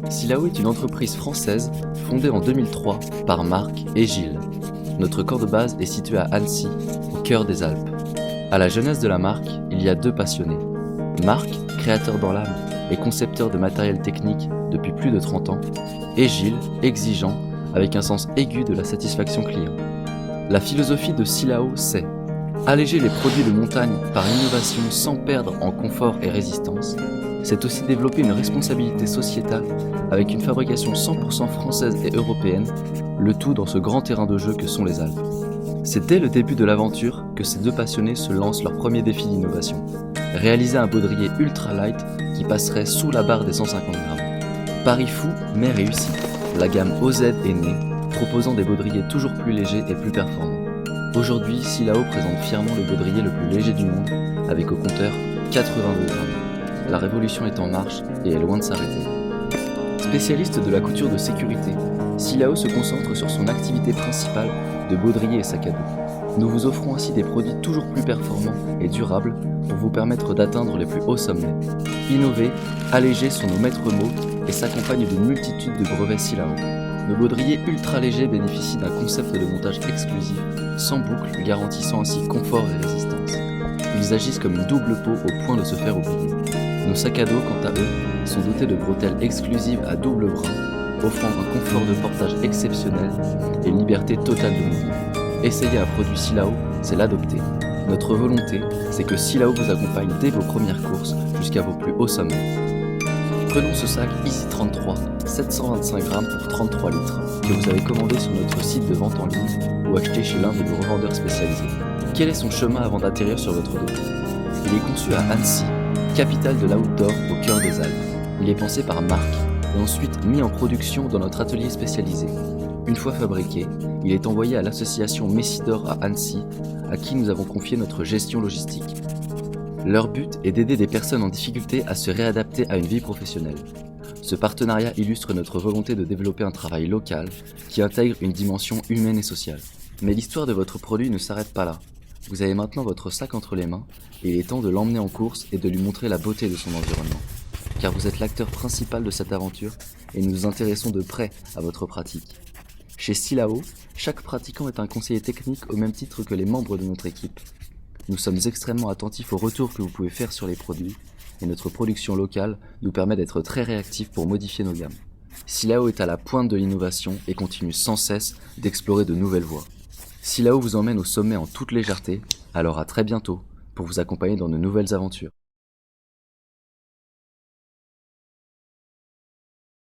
Silao est une entreprise française fondée en 2003 par Marc et Gilles. Notre corps de base est situé à Annecy, au cœur des Alpes. À la jeunesse de la marque, il y a deux passionnés. Marc, créateur dans l'âme et concepteur de matériel technique depuis plus de 30 ans, et Gilles, exigeant, avec un sens aigu de la satisfaction client. La philosophie de Silao, c'est alléger les produits de montagne par l'innovation sans perdre en confort et résistance. C'est aussi développer une responsabilité sociétale avec une fabrication 100% française et européenne, le tout dans ce grand terrain de jeu que sont les Alpes. C'est dès le début de l'aventure que ces deux passionnés se lancent leur premier défi d'innovation, réaliser un baudrier ultra light qui passerait sous la barre des 150 grammes. Pari fou mais réussi, la gamme OZ est née, proposant des baudriers toujours plus légers et plus performants. Aujourd'hui, Silao présente fièrement le baudrier le plus léger du monde, avec au compteur 82 grammes. La révolution est en marche et est loin de s'arrêter. Spécialiste de la couture de sécurité, Silao se concentre sur son activité principale de baudrier et sac à dos. Nous vous offrons ainsi des produits toujours plus performants et durables pour vous permettre d'atteindre les plus hauts sommets. Innover, alléger sont nos maîtres mots et s'accompagnent d'une multitude de brevets Silao. Nos baudriers ultra légers bénéficient d'un concept de montage exclusif, sans boucle, garantissant ainsi confort et résistance. Ils agissent comme une double peau au point de se faire oublier. Nos sacs à dos, quant à eux, sont dotés de bretelles exclusives à double bras, offrant un confort de portage exceptionnel et une liberté totale de mouvement. Essayer un produit Silao, c'est l'adopter. Notre volonté, c'est que Silao vous accompagne dès vos premières courses jusqu'à vos plus hauts sommets. Prenons ce sac Easy 33, 725 grammes pour 33 litres, que vous avez commandé sur notre site de vente en ligne ou acheté chez l'un de nos revendeurs spécialisés. Quel est son chemin avant d'atterrir sur votre dos? Il est conçu à Annecy, capitale de l'outdoor au cœur des Alpes. Il est pensé par Marc et ensuite mis en production dans notre atelier spécialisé. Une fois fabriqué, il est envoyé à l'association Messidor à Annecy, à qui nous avons confié notre gestion logistique. Leur but est d'aider des personnes en difficulté à se réadapter à une vie professionnelle. Ce partenariat illustre notre volonté de développer un travail local qui intègre une dimension humaine et sociale. Mais l'histoire de votre produit ne s'arrête pas là. Vous avez maintenant votre sac entre les mains et il est temps de l'emmener en course et de lui montrer la beauté de son environnement. Car vous êtes l'acteur principal de cette aventure et nous nous intéressons de près à votre pratique. Chez Silao, chaque pratiquant est un conseiller technique au même titre que les membres de notre équipe. Nous sommes extrêmement attentifs aux retours que vous pouvez faire sur les produits et notre production locale nous permet d'être très réactifs pour modifier nos gammes. Silao est à la pointe de l'innovation et continue sans cesse d'explorer de nouvelles voies. Silao vous emmène au sommet en toute légèreté, alors à très bientôt pour vous accompagner dans de nouvelles aventures.